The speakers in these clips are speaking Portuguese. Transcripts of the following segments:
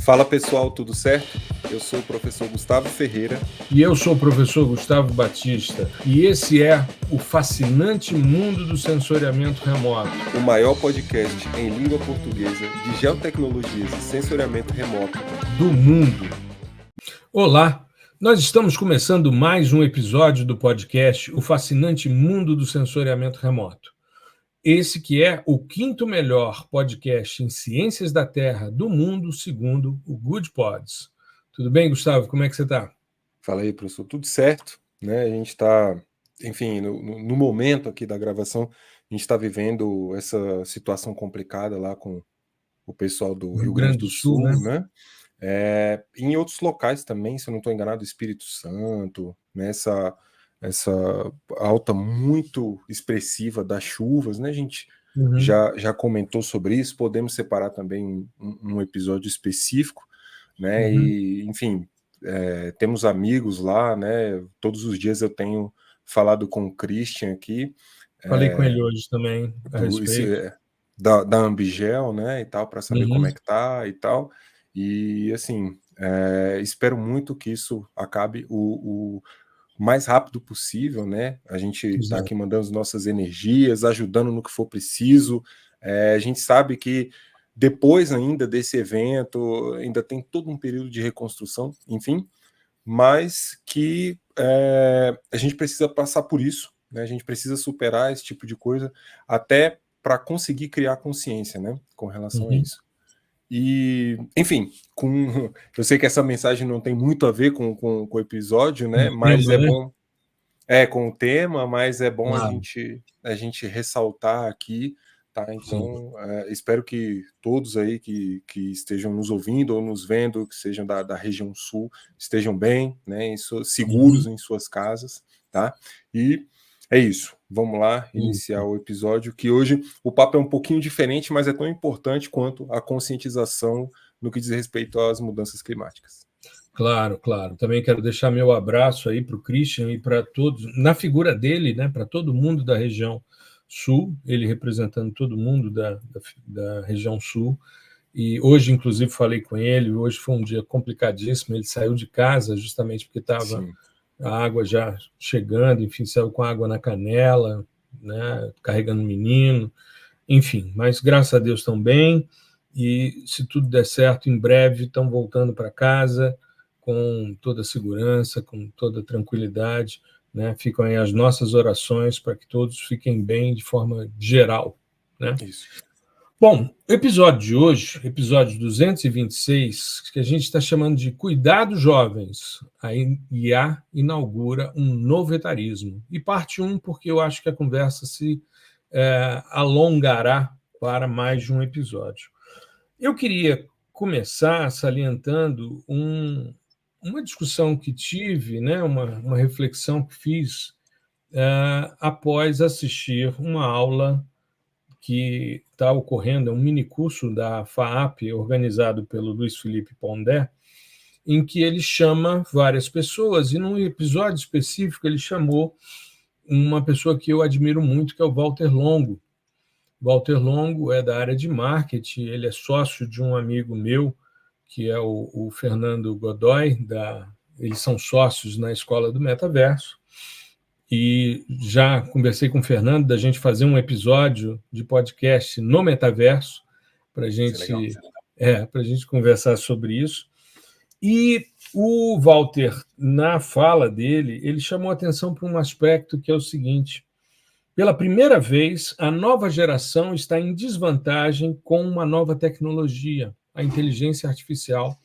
Fala pessoal, tudo certo? Eu sou o professor Gustavo Ferreira. E eu sou o professor Gustavo Batista. E esse é o fascinante mundo do sensoriamento remoto. O maior podcast em língua portuguesa de geotecnologias e sensoriamento remoto do mundo. Olá, nós estamos começando mais um episódio do podcast O Fascinante Mundo do Sensoriamento Remoto. Esse que é o quinto melhor podcast em ciências da Terra do mundo, segundo o Good Pods. Tudo bem, Gustavo? Como é que você está? Fala aí, professor. Tudo certo, né? A gente está, enfim, no momento aqui da gravação, a gente está vivendo essa situação complicada lá com o pessoal do Rio Grande do Sul, né? Em outros locais também, se eu não estou enganado, Espírito Santo, né? Essa alta muito expressiva das chuvas, né? A gente já comentou sobre isso, podemos separar também um episódio específico, né? E, enfim, temos amigos lá, né? Todos os dias eu tenho falado com o Christian aqui. Falei com ele hoje também a respeito. Da Ambigel, né? E tal, para saber como é que tá e tal. E, assim, espero muito que isso acabe o mais rápido possível, né? A gente está aqui mandando as nossas energias, ajudando no que for preciso. A gente sabe que depois ainda desse evento, ainda tem todo um período de reconstrução, enfim, mas que a gente precisa passar por isso, né? A gente precisa superar esse tipo de coisa até para conseguir criar consciência, né? Com relação a isso. E, enfim, eu sei que essa mensagem não tem muito a ver com o episódio, né? Mas é bom, com o tema, mas é bom a gente ressaltar aqui, tá? Então, espero que todos aí que estejam nos ouvindo ou nos vendo, que sejam da região sul, estejam bem, né? Seguros em suas casas, tá? E é isso. Vamos lá iniciar o episódio, que hoje o papo é um pouquinho diferente, mas é tão importante quanto a conscientização no que diz respeito às mudanças climáticas. Claro, claro. Também quero deixar meu abraço aí para o Christian e para todos, na figura dele, né, para todo mundo da região sul, ele representando todo mundo da região sul. E hoje, inclusive, falei com ele, hoje foi um dia complicadíssimo, ele saiu de casa justamente porque estava a água já chegando, enfim, saiu com água na canela, né, carregando o menino, enfim, mas graças a Deus estão bem, e se tudo der certo, em breve estão voltando para casa com toda a segurança, com toda a tranquilidade, né? Ficam aí as nossas orações para que todos fiquem bem de forma geral, né? Isso. Bom, o episódio de hoje, episódio 226, que a gente está chamando de Cuidado Jovens, a IA inaugura um novo etarismo. E parte 1, porque eu acho que a conversa se alongará para mais de um episódio. Eu queria começar salientando uma discussão que tive, né, uma reflexão que fiz após assistir uma aula que está ocorrendo, é um minicurso da FAAP, organizado pelo Luiz Felipe Pondé, em que ele chama várias pessoas, e num episódio específico ele chamou uma pessoa que eu admiro muito, que é o Walter Longo. Walter Longo é da área de marketing, ele é sócio de um amigo meu, que é o Fernando Godoy, eles são sócios na Escola do Metaverso, e já conversei com o Fernando da gente fazer um episódio de podcast no Metaverso, para a gente conversar sobre isso. E o Walter, na fala dele, ele chamou atenção para um aspecto que é o seguinte: pela primeira vez, a nova geração está em desvantagem com uma nova tecnologia, a inteligência artificial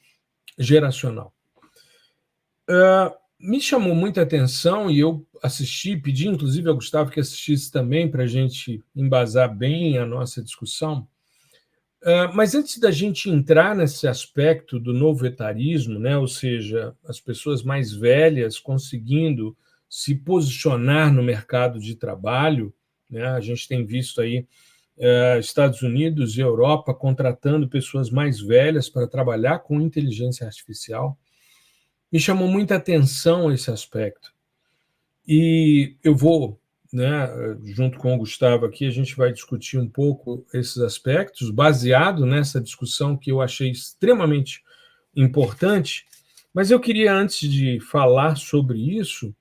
geracional. Me chamou muita atenção e eu assisti, pedi inclusive ao Gustavo que assistisse também para a gente embasar bem a nossa discussão. Mas antes da gente entrar nesse aspecto do novo etarismo, né, ou seja, as pessoas mais velhas conseguindo se posicionar no mercado de trabalho, né, a gente tem visto aí Estados Unidos e Europa contratando pessoas mais velhas para trabalhar com inteligência artificial. Me chamou muita atenção esse aspecto. E eu vou, né, junto com o Gustavo aqui, a gente vai discutir um pouco esses aspectos, baseado nessa discussão que eu achei extremamente importante, mas eu queria, antes de falar sobre isso,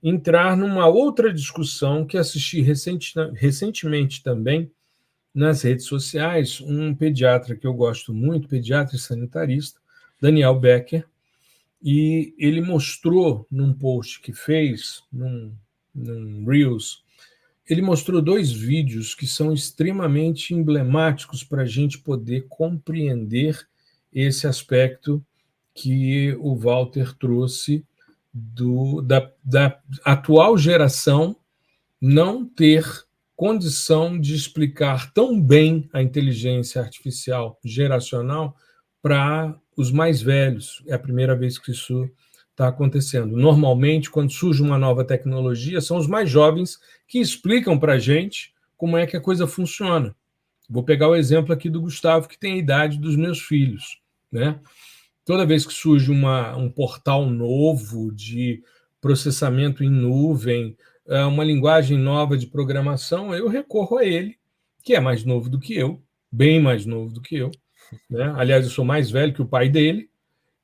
entrar numa outra discussão que assisti recentemente também nas redes sociais, um pediatra que eu gosto muito, pediatra e sanitarista, Daniel Becker, e ele mostrou num post que fez, num Reels, ele mostrou 2 vídeos que são extremamente emblemáticos para a gente poder compreender esse aspecto que o Walter trouxe da atual geração não ter condição de explicar tão bem a inteligência artificial geracional para os mais velhos. É a primeira vez que isso está acontecendo. Normalmente, quando surge uma nova tecnologia, são os mais jovens que explicam para a gente como é que a coisa funciona. Vou pegar o exemplo aqui do Gustavo, que tem a idade dos meus filhos, né? Toda vez que surge um portal novo de processamento em nuvem, uma linguagem nova de programação, eu recorro a ele, que é mais novo do que eu, bem mais novo do que eu, né? Aliás, eu sou mais velho que o pai dele,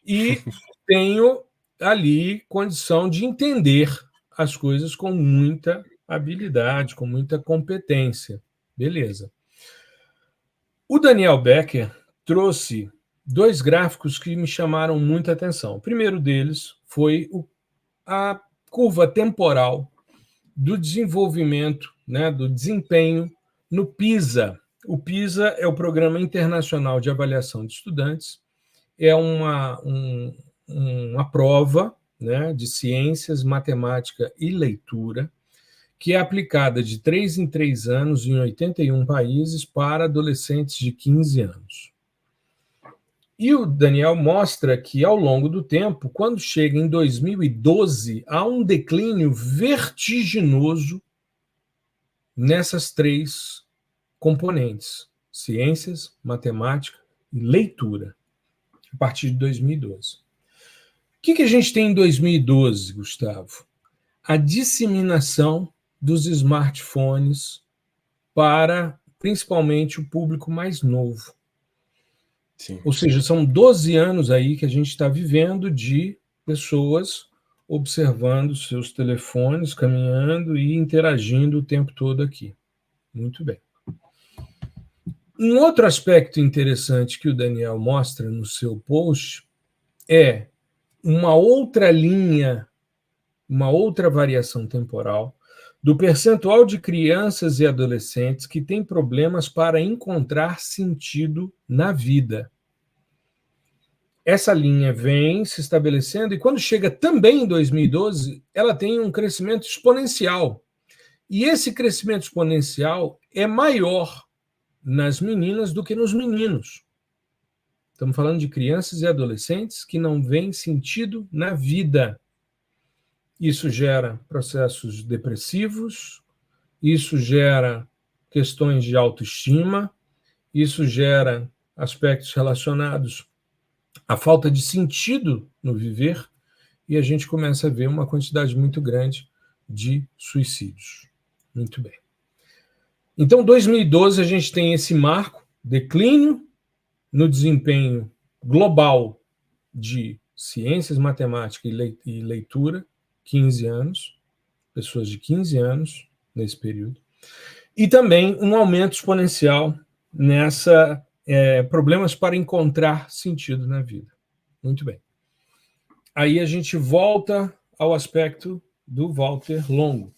e tenho ali condição de entender as coisas com muita habilidade, com muita competência. Beleza. O Daniel Becker trouxe 2 gráficos que me chamaram muita atenção. O primeiro deles foi a curva temporal do desenvolvimento, né, do desempenho no PISA. O PISA é o Programa Internacional de Avaliação de Estudantes, é uma prova, né, de ciências, matemática e leitura, que é aplicada de 3 em 3 anos em 81 países para adolescentes de 15 anos. E o Daniel mostra que, ao longo do tempo, quando chega em 2012, há um declínio vertiginoso nessas 3 componentes: ciências, matemática e leitura, a partir de 2012. O que a gente tem em 2012, Gustavo? A disseminação dos smartphones para, principalmente, o público mais novo. Sim. Ou seja, são 12 anos aí que a gente está vivendo de pessoas observando seus telefones, caminhando e interagindo o tempo todo aqui. Muito bem. Um outro aspecto interessante que o Daniel mostra no seu post é uma outra linha, uma outra variação temporal do percentual de crianças e adolescentes que têm problemas para encontrar sentido na vida. Essa linha vem se estabelecendo e, quando chega também em 2012, ela tem um crescimento exponencial. E esse crescimento exponencial é maior nas meninas do que nos meninos. Estamos falando de crianças e adolescentes que não veem sentido na vida. Isso gera processos depressivos, isso gera questões de autoestima, isso gera aspectos relacionados à falta de sentido no viver, e a gente começa a ver uma quantidade muito grande de suicídios. Muito bem. Então, 2012, a gente tem esse marco, declínio no desempenho global de ciências, matemática e leitura, 15 anos, pessoas de 15 anos nesse período, e também um aumento exponencial nessa problemas para encontrar sentido na vida. Muito bem. Aí a gente volta ao aspecto do Walter Longo.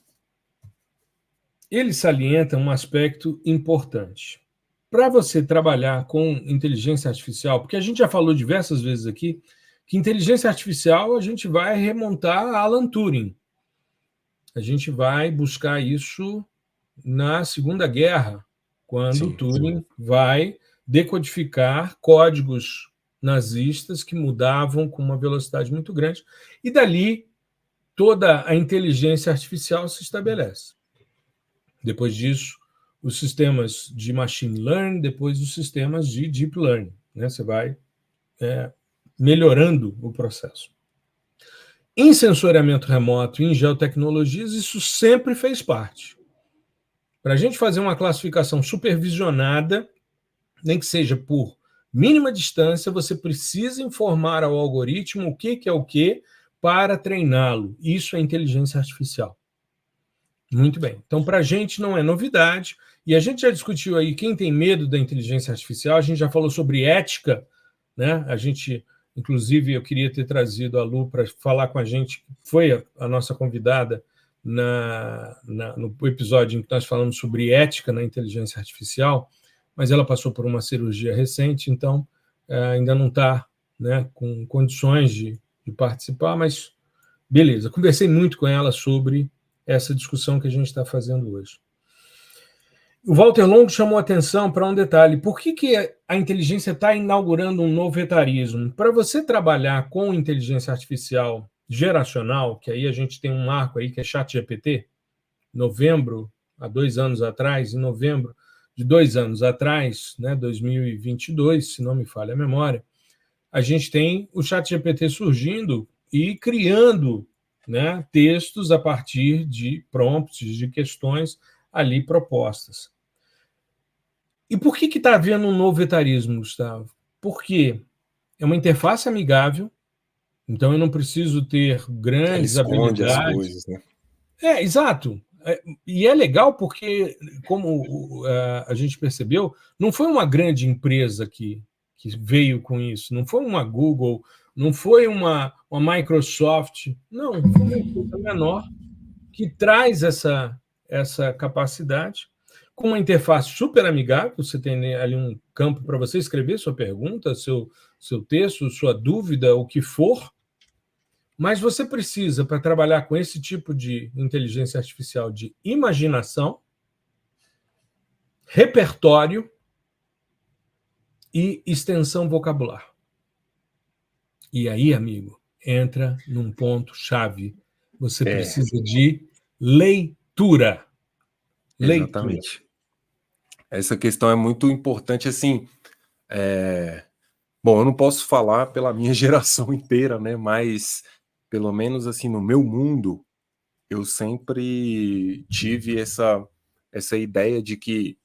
Ele salienta um aspecto importante. Para você trabalhar com inteligência artificial, porque a gente já falou diversas vezes aqui que inteligência artificial a gente vai remontar a Alan Turing. A gente vai buscar isso na Segunda Guerra, quando Turing vai decodificar códigos nazistas que mudavam com uma velocidade muito grande, e dali toda a inteligência artificial se estabelece. Depois disso, os sistemas de machine learning, depois os sistemas de deep learning, né? Você vai melhorando o processo. Em sensoriamento remoto e em geotecnologias, isso sempre fez parte. Para a gente fazer uma classificação supervisionada, nem que seja por mínima distância, você precisa informar ao algoritmo o que é o que para treiná-lo. Isso é inteligência artificial. Muito bem. Então, para a gente não é novidade, e a gente já discutiu aí quem tem medo da inteligência artificial, a gente já falou sobre ética, né? A gente, inclusive, eu queria ter trazido a Lu para falar com a gente, foi a nossa convidada no episódio em que nós falamos sobre ética na inteligência artificial, mas ela passou por uma cirurgia recente, então ainda não está, né, com condições de participar, mas beleza. Conversei muito com ela sobre essa discussão que a gente está fazendo hoje. O Walter Longo chamou atenção para um detalhe. Por que a inteligência está inaugurando um novo etarismo? Para você trabalhar com inteligência artificial geracional, que aí a gente tem um marco aí que é ChatGPT, novembro, há 2 anos atrás, em novembro de 2 anos atrás, né, 2022, se não me falha a memória, a gente tem o ChatGPT surgindo e criando, né, textos a partir de prompts, de questões ali propostas. E por que está havendo um novo etarismo, Gustavo? Porque é uma interface amigável, então eu não preciso ter grandes habilidades. As coisas, né? Exato. E é legal porque, como a gente percebeu, não foi uma grande empresa que veio com isso, não foi uma Google, não foi uma Microsoft, não, foi uma empresa menor que traz essa capacidade com uma interface super amigável. Você tem ali um campo para você escrever sua pergunta, seu texto, sua dúvida, o que for, mas você precisa, para trabalhar com esse tipo de inteligência artificial, de imaginação, repertório e extensão vocabular. E aí, amigo, entra num ponto-chave. Você precisa de leitura. Exatamente. Essa questão é muito importante, assim. Bom, eu não posso falar pela minha geração inteira, né? Mas, pelo menos assim, no meu mundo, eu sempre tive essa ideia de que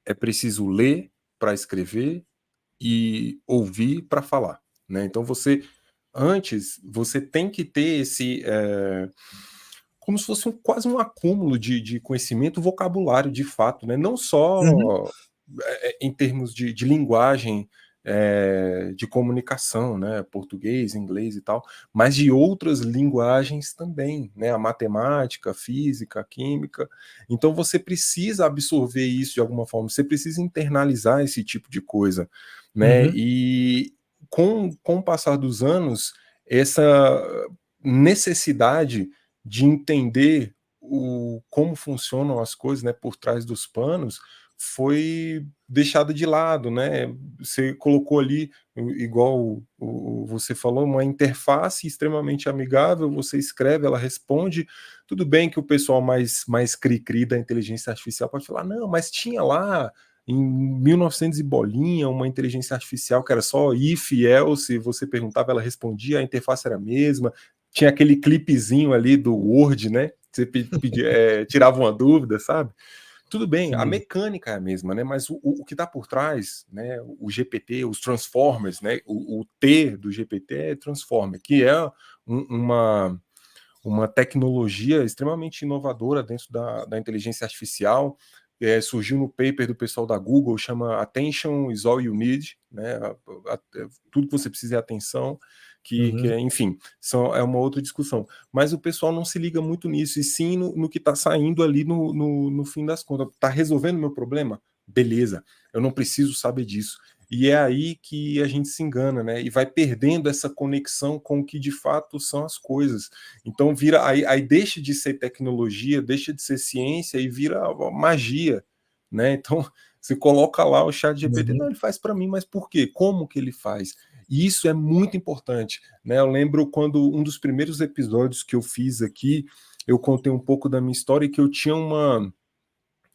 é preciso ler para escrever e ouvir para falar, né? Então antes, você tem que ter como se fosse quase um acúmulo de conhecimento, vocabulário de fato, né? Não só em termos de linguagem, de comunicação, né? Português, inglês e tal, mas de outras linguagens também, né? A matemática, a física, a química. Então você precisa absorver isso de alguma forma, você precisa internalizar esse tipo de coisa, né? E com o passar dos anos, essa necessidade de entender como funcionam as coisas, né, por trás dos panos, foi deixada de lado, né? Você colocou ali, igual você falou, uma interface extremamente amigável, você escreve, ela responde. Tudo bem que o pessoal mais cri-cri da inteligência artificial pode falar, não, mas tinha lá em 1900 e bolinha uma inteligência artificial que era só if, else, você perguntava, ela respondia, a interface era a mesma, tinha aquele clipezinho ali do Word, né? Você tirava uma dúvida, sabe? Tudo bem, sim, a mecânica é a mesma, né? Mas o que está por trás, né? O GPT, os transformers, né? O T do GPT é transformer, que é uma tecnologia extremamente inovadora dentro da inteligência artificial. Surgiu no paper do pessoal da Google, chama Attention is all you need, né? Tudo que você precisa é atenção. Enfim, é uma outra discussão. Mas o pessoal não se liga muito nisso, e sim no que está saindo ali no fim das contas. Está resolvendo o meu problema? Beleza, eu não preciso saber disso. E é aí que a gente se engana, né? E vai perdendo essa conexão com o que de fato são as coisas. Então aí deixa de ser tecnologia, deixa de ser ciência e vira magia, né? Então você coloca lá o ChatGPT, não, ele faz para mim, mas por quê? Como que ele faz? E isso é muito importante, né? Eu lembro quando um dos primeiros episódios que eu fiz aqui, eu contei um pouco da minha história e que eu tinha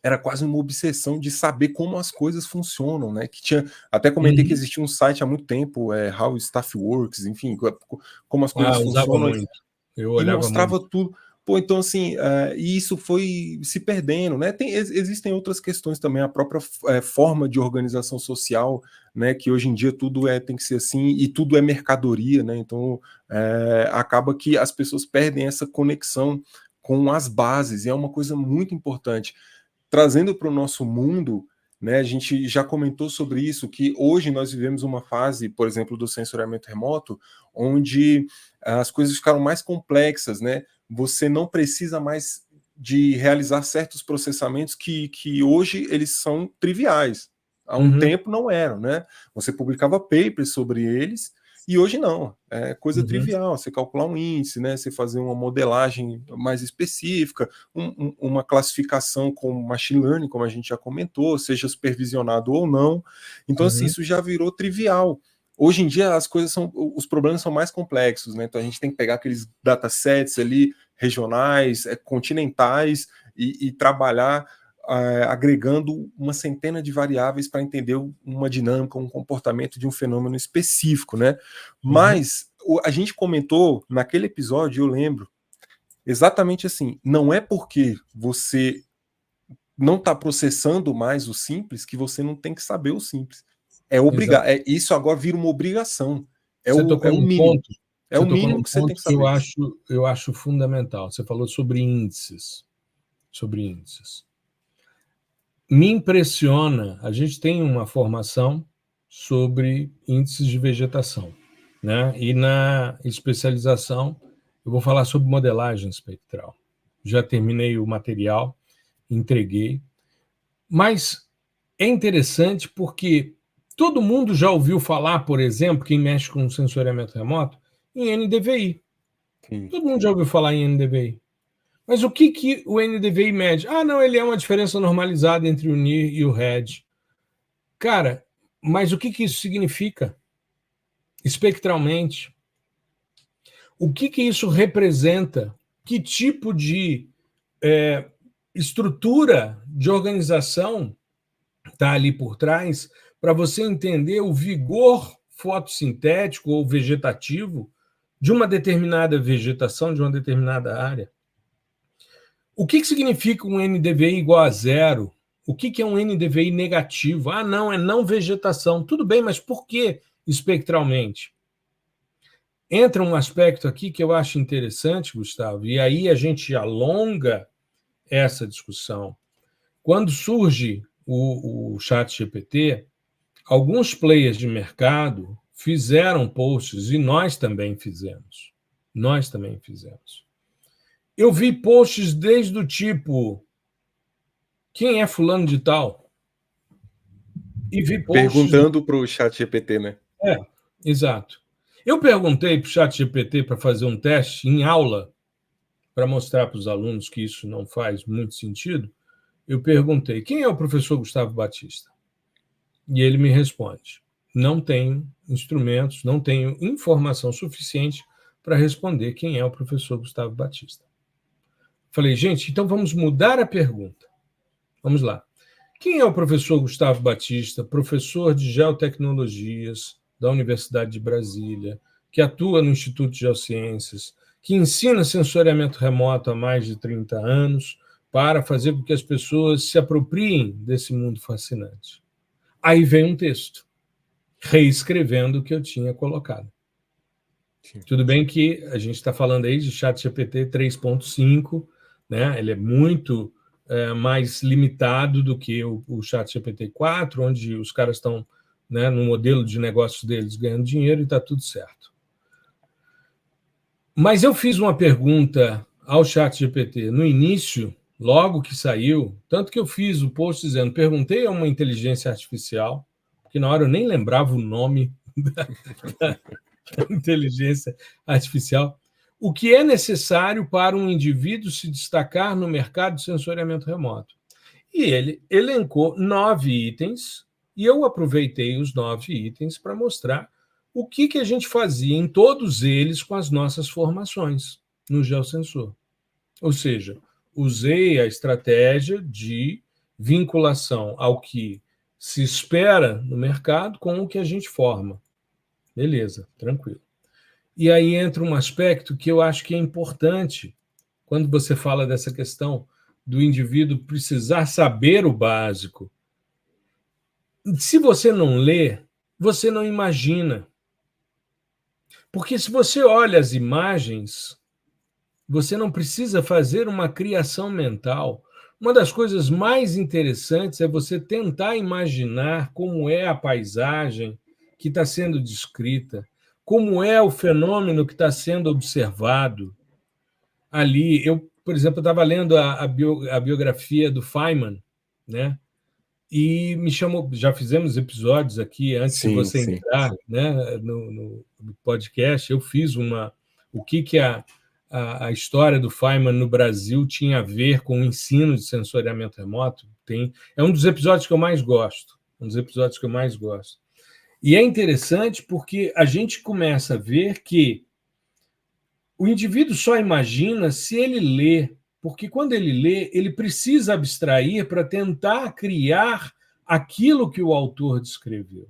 era quase uma obsessão de saber como as coisas funcionam, né? Até comentei que existia um site há muito tempo, How Stuff Works, enfim, como as coisas funcionam. Muito. Eu olhava e mostrava muito. Pô, então, assim, e isso foi se perdendo, né? Existem outras questões também, a própria forma de organização social, né? Que hoje em dia tudo tem que ser assim e tudo é mercadoria, né? Então, acaba que as pessoas perdem essa conexão com as bases, e é uma coisa muito importante. Trazendo para o nosso mundo, né, a gente já comentou sobre isso, que hoje nós vivemos uma fase, por exemplo, do sensoriamento remoto, onde as coisas ficaram mais complexas, né? Você não precisa mais de realizar certos processamentos que hoje eles são triviais. Há um tempo não eram, né? Você publicava papers sobre eles, e hoje não, é coisa trivial, você calcular um índice, né? Você fazer uma modelagem mais específica, uma classificação com machine learning, como a gente já comentou, seja supervisionado ou não. Então, assim, isso já virou trivial. Hoje em dia os problemas são mais complexos, né? Então a gente tem que pegar aqueles datasets ali regionais, continentais e trabalhar agregando uma centena de variáveis para entender uma dinâmica, um comportamento de um fenômeno específico, né? Mas a gente comentou naquele episódio, eu lembro, exatamente assim, não é porque você não está processando mais o simples que você não tem que saber o simples. Isso agora vira uma obrigação. Você tocou O num mínimo. ponto, É o mínimo que você tem que que saber. eu acho fundamental. Você falou sobre índices. Me impressiona, a gente tem uma formação sobre índices de vegetação, né? E na especialização eu vou falar sobre modelagem espectral. Já terminei o material, entreguei, mas é interessante porque todo mundo já ouviu falar, por exemplo, quem mexe com sensoriamento remoto, em NDVI. Sim. Todo mundo já ouviu falar em NDVI. Mas o que o NDVI mede? Ah, não, ele é uma diferença normalizada entre o NIR e o RED. Cara, mas o que isso significa? Espectralmente. O que isso representa? Que tipo de estrutura de organização está ali por trás para você entender o vigor fotossintético ou vegetativo de uma determinada vegetação, de uma determinada área? O que significa um NDVI igual a zero? O que é um NDVI negativo? Ah, não, é não vegetação. Tudo bem, mas por que espectralmente? Entra um aspecto aqui que eu acho interessante, Gustavo, e aí a gente alonga essa discussão. Quando surge o ChatGPT, alguns players de mercado fizeram posts, e nós também fizemos. Eu vi posts desde o tipo: quem é fulano de tal? E vi posts... Perguntando para o ChatGPT, né? Exato. Eu perguntei para o ChatGPT para fazer um teste em aula, para mostrar para os alunos que isso não faz muito sentido. Eu perguntei: quem é o professor Gustavo Batista? E ele me responde: não tenho instrumentos, não tenho informação suficiente para responder quem é o professor Gustavo Batista. Falei: gente, então vamos mudar a pergunta. Vamos lá. Quem é o professor Gustavo Batista, professor de geotecnologias da Universidade de Brasília, que atua no Instituto de Geociências, que ensina sensoriamento remoto há mais de 30 anos para fazer com que as pessoas se apropriem desse mundo fascinante? Aí vem um texto, reescrevendo o que eu tinha colocado. Sim. Tudo bem que a gente está falando aí de ChatGPT 3.5, né? Ele é muito mais limitado do que o ChatGPT 4, onde os caras estão, né, no modelo de negócios deles ganhando dinheiro e está tudo certo. Mas eu fiz uma pergunta ao ChatGPT no início, logo que saiu, tanto que eu fiz o post dizendo: perguntei a uma inteligência artificial, porque na hora eu nem lembrava o nome da inteligência artificial, o que é necessário para um indivíduo se destacar no mercado de sensoriamento remoto. E ele elencou 9 itens, e eu aproveitei os 9 itens para mostrar o que a gente fazia em todos eles com as nossas formações no Geosensor. Ou seja, usei a estratégia de vinculação ao que se espera no mercado com o que a gente forma. Beleza, tranquilo. E aí entra um aspecto que eu acho que é importante quando você fala dessa questão do indivíduo precisar saber o básico. Se você não lê, você não imagina. Porque se você olha as imagens, você não precisa fazer uma criação mental. Uma das coisas mais interessantes é você tentar imaginar como é a paisagem que está sendo descrita, como é o fenômeno que está sendo observado ali. Eu, por exemplo, estava lendo a biografia do Feynman, né? E me chamou, já fizemos episódios aqui antes de Sim, você sim. entrar, né, no podcast. Eu fiz o que a história do Feynman no Brasil tinha a ver com o ensino de sensoriamento remoto. É um dos episódios que eu mais gosto, um dos episódios que eu mais gosto. E é interessante porque a gente começa a ver que o indivíduo só imagina se ele lê, porque quando ele lê, ele precisa abstrair para tentar criar aquilo que o autor descreveu.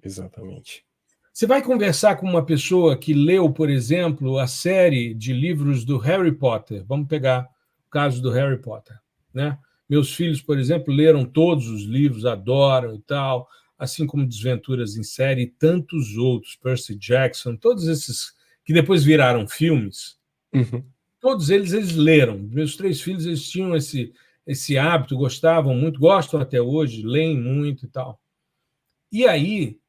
Exatamente. Você vai conversar com uma pessoa que leu, por exemplo, a série de livros do Harry Potter. Vamos pegar o caso do Harry Potter, né? Meus filhos, por exemplo, leram todos os livros, adoram e tal, assim como Desventuras em Série e tantos outros, Percy Jackson, todos esses que depois viraram filmes. Uhum. Todos eles leram. Meus 3 filhos eles tinham esse hábito, gostavam muito, gostam até hoje, leem muito e tal. E aí,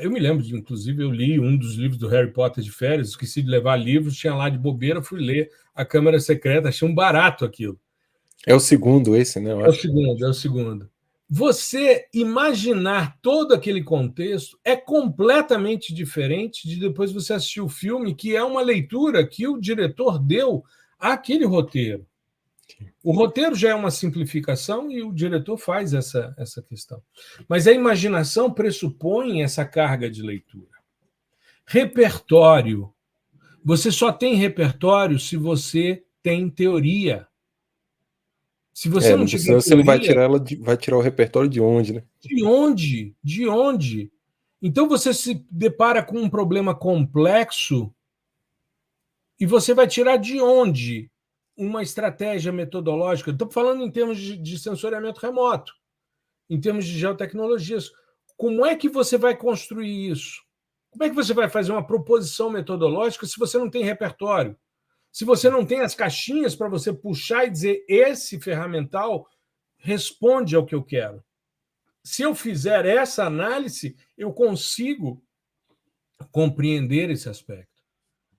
eu me lembro, inclusive, eu li um dos livros do Harry Potter de férias, esqueci de levar livros, tinha lá de bobeira, fui ler A Câmara Secreta, achei um barato aquilo. É o segundo esse, né? Eu acho. É o segundo. Você imaginar todo aquele contexto é completamente diferente de depois você assistir o filme, que é uma leitura que o diretor deu àquele roteiro. O roteiro já é uma simplificação e o diretor faz essa questão. Mas a imaginação pressupõe essa carga de leitura. Repertório. Você só tem repertório se você tem teoria. Se você não tiver Senão você não vai teoria, tirar vai tirar o repertório de onde, né? de onde? De onde? Então você se depara com um problema complexo e você vai tirar de onde uma estratégia metodológica? Estou falando em termos de sensoriamento remoto, em termos de geotecnologias. Como é que você vai construir isso? Como é que você vai fazer uma proposição metodológica se você não tem repertório? Se você não tem as caixinhas para você puxar e dizer esse ferramental responde ao que eu quero. Se eu fizer essa análise, eu consigo compreender esse aspecto.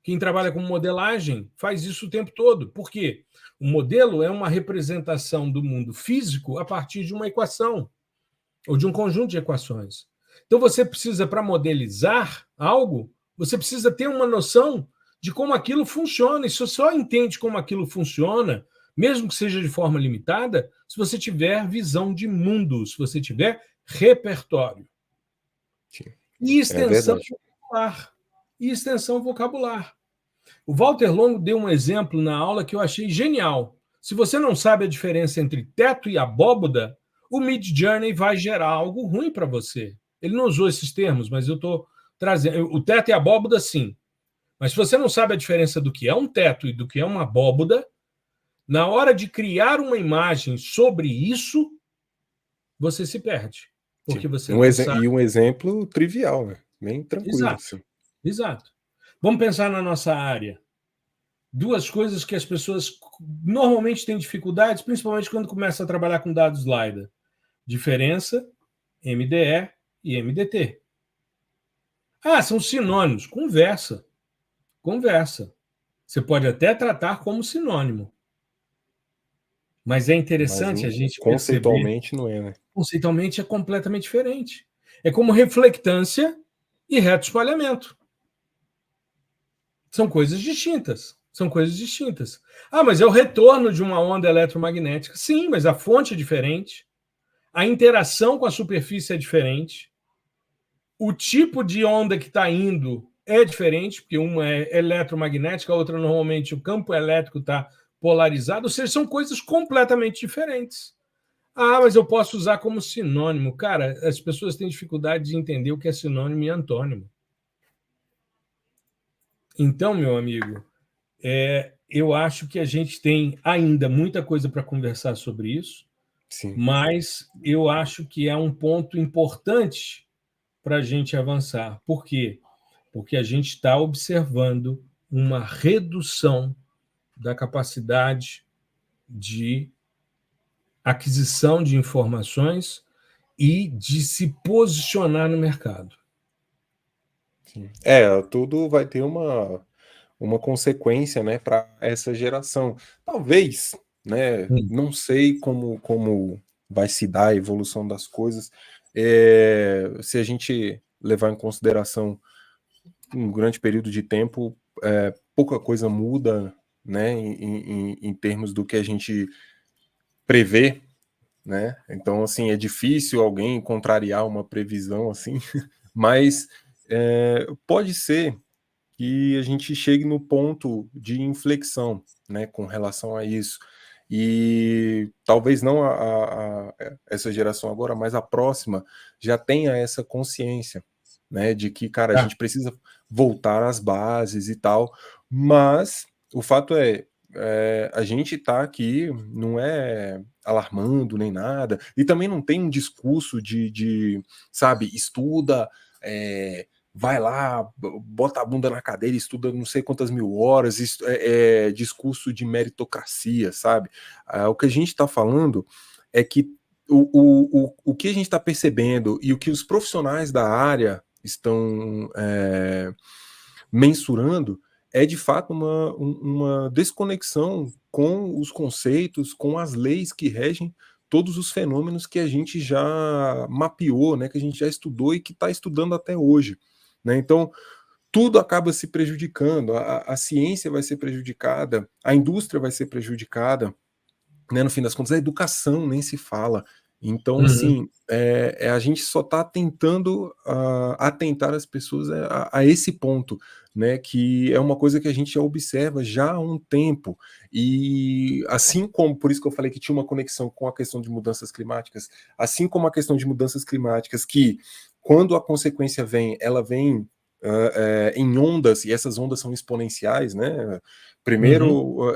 Quem trabalha com modelagem faz isso o tempo todo. Por quê? O modelo é uma representação do mundo físico a partir de uma equação ou de um conjunto de equações. Então você precisa, para modelizar algo, você precisa ter uma noção de como aquilo funciona. E você só entende como aquilo funciona, mesmo que seja de forma limitada, se você tiver visão de mundo, se você tiver repertório. Sim. E extensão verdade. vocabular. E extensão vocabular. O Walter Longo deu um exemplo na aula que eu achei genial. Se você não sabe a diferença entre teto e abóboda, o Midjourney vai gerar algo ruim para você. Ele não usou esses termos, mas eu estou trazendo. O teto e a abóboda, sim. Mas se você não sabe a diferença do que é um teto e do que é uma abóboda, na hora de criar uma imagem sobre isso, você se perde. Porque você não sabe. E um exemplo trivial, né? Bem tranquilo. Exato. Assim. Exato. Vamos pensar na nossa área. 2 coisas que as pessoas normalmente têm dificuldades, principalmente quando começa a trabalhar com dados LiDAR. Diferença, MDE e MDT. São sinônimos. Conversa. Conversa. Você pode até tratar como sinônimo. Mas é interessante a gente perceber. Conceitualmente não é, né? Conceitualmente é completamente diferente. É como reflectância e reto espalhamento. São coisas distintas. São coisas distintas. Mas é o retorno de uma onda eletromagnética. Sim, mas a fonte é diferente. A interação com a superfície é diferente. O tipo de onda que está indo é diferente, porque uma é eletromagnética, a outra normalmente o campo elétrico está polarizado. Ou seja, são coisas completamente diferentes. Mas eu posso usar como sinônimo. Cara, as pessoas têm dificuldade de entender o que é sinônimo e antônimo. Então, meu amigo, Eu acho que a gente tem ainda muita coisa para conversar sobre isso, Sim, mas eu acho que é um ponto importante para a gente avançar. Por quê? Porque a gente está observando uma redução da capacidade de aquisição de informações e de se posicionar no mercado. sim. Tudo vai ter uma consequência, né, para essa geração. Talvez, né, não sei como vai se dar a evolução das coisas, se a gente levar em consideração um grande período de tempo, pouca coisa muda, né, em termos do que a gente prevê, né? Então, assim, é difícil alguém contrariar uma previsão assim, mas pode ser que a gente chegue no ponto de inflexão, né, com relação a isso. E talvez não essa geração agora, mas a próxima já tenha essa consciência, né, de que, cara, a Tá? gente precisa voltar às bases e tal. Mas o fato a gente tá aqui, não é alarmando nem nada, e também não tem um discurso sabe, estuda, vai lá, bota a bunda na cadeira, estuda não sei quantas mil horas, discurso de meritocracia, sabe? O que a gente está falando é que o que a gente está percebendo e o que os profissionais da área estão mensurando é de fato uma desconexão com os conceitos, com as leis que regem todos os fenômenos que a gente já mapeou, né, que a gente já estudou e que está estudando até hoje. Né? Então, tudo acaba se prejudicando, a ciência vai ser prejudicada, a indústria vai ser prejudicada, né? No fim das contas, a educação nem se fala. Então, assim, a gente só está tentando atentar as pessoas a esse ponto, né? Que é uma coisa que a gente já observa já há um tempo. E assim como, por isso que eu falei que tinha uma conexão com a questão de mudanças climáticas, assim como a questão de mudanças climáticas, que quando a consequência vem, ela vem em ondas, e essas ondas são exponenciais, né? Primeiro,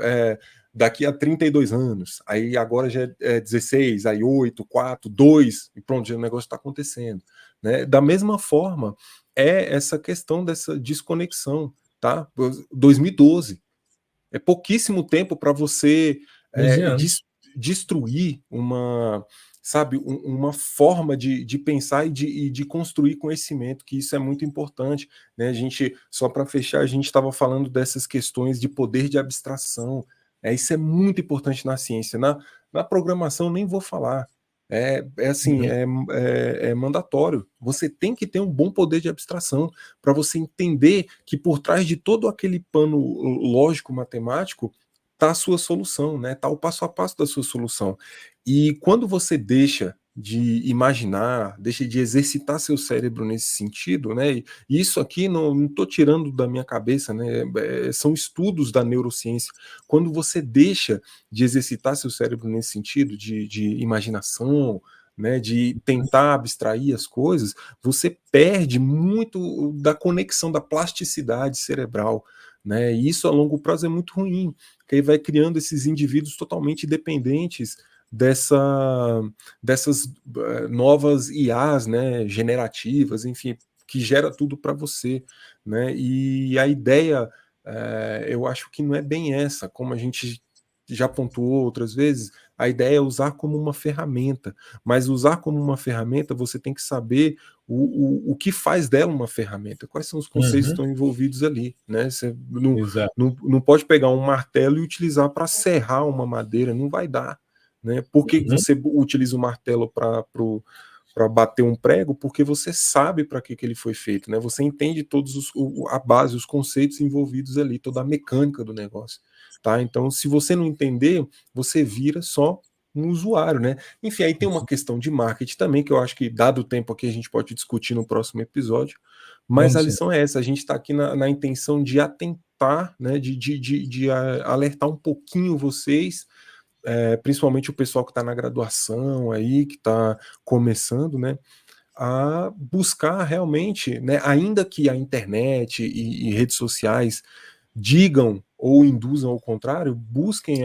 daqui a 32 anos, aí agora já é 16, aí 8, 4, 2, e pronto, já o negócio está acontecendo. Né? Da mesma forma, é essa questão dessa desconexão, tá? 2012, é pouquíssimo tempo para você 12 anos. destruir uma, sabe, uma forma de pensar e de construir conhecimento, que isso é muito importante. Né? A gente, só para fechar, a gente estava falando dessas questões de poder de abstração. Isso é muito importante na ciência. Na programação, nem vou falar. Assim, é mandatório. Você tem que ter um bom poder de abstração para você entender que por trás de todo aquele pano lógico matemático está a sua solução, né? Está o passo a passo da sua solução. E quando você deixa de imaginar, deixa de exercitar seu cérebro nesse sentido, né? E isso aqui não estou tirando da minha cabeça, né? São estudos da neurociência. Quando você deixa de exercitar seu cérebro nesse sentido, de imaginação, né, de tentar abstrair as coisas, você perde muito da conexão, da plasticidade cerebral. Né? E isso a longo prazo é muito ruim, porque aí vai criando esses indivíduos totalmente dependentes dessas novas IAs, né, generativas, enfim, que gera tudo para você. Né? E a ideia, eu acho que não é bem essa, como a gente já pontuou outras vezes, a ideia é usar como uma ferramenta, mas usar como uma ferramenta você tem que saber o que faz dela uma ferramenta, quais são os conceitos que estão envolvidos ali. Né? Você Exato. não pode pegar um martelo e utilizar para serrar uma madeira, não vai dar. Né? Por que você utiliza o martelo para bater um prego? Porque você sabe para que ele foi feito, né? Você entende todos a base, os conceitos envolvidos ali, toda a mecânica do negócio. Tá? Então, se você não entender, você vira só um usuário, né? Enfim, aí tem uma questão de marketing também, que eu acho que, dado o tempo aqui, a gente pode discutir no próximo episódio, mas a Vamos sim. lição é essa, a gente está aqui na intenção de atentar, né, de alertar um pouquinho vocês, principalmente o pessoal que está na graduação aí, que está começando, né, a buscar realmente, né, ainda que a internet e redes sociais digam ou induzam ao contrário, busquem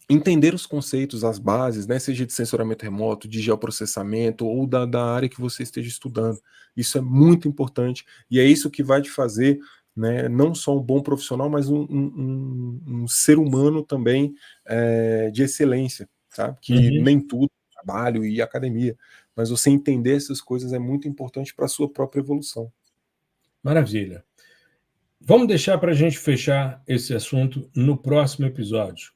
entender os conceitos, as bases, né, seja de sensoramento remoto, de geoprocessamento ou da área que você esteja estudando. Isso é muito importante e é isso que vai te fazer, né, não só um bom profissional, mas um ser humano também de excelência, sabe? Que nem tudo é trabalho e academia, mas você entender essas coisas é muito importante para a sua própria evolução. Maravilha. Vamos deixar para a gente fechar esse assunto no próximo episódio.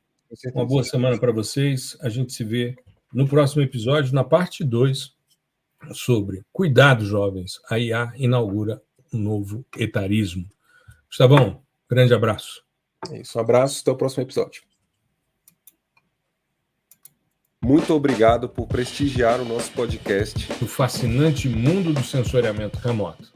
Uma boa semana para vocês. A gente se vê no próximo episódio, na parte 2, sobre cuidado, jovens. A IA inaugura um novo etarismo. Gustavão, grande abraço. É isso, um abraço, até o próximo episódio. Muito obrigado por prestigiar o nosso podcast. O fascinante mundo do sensoriamento remoto.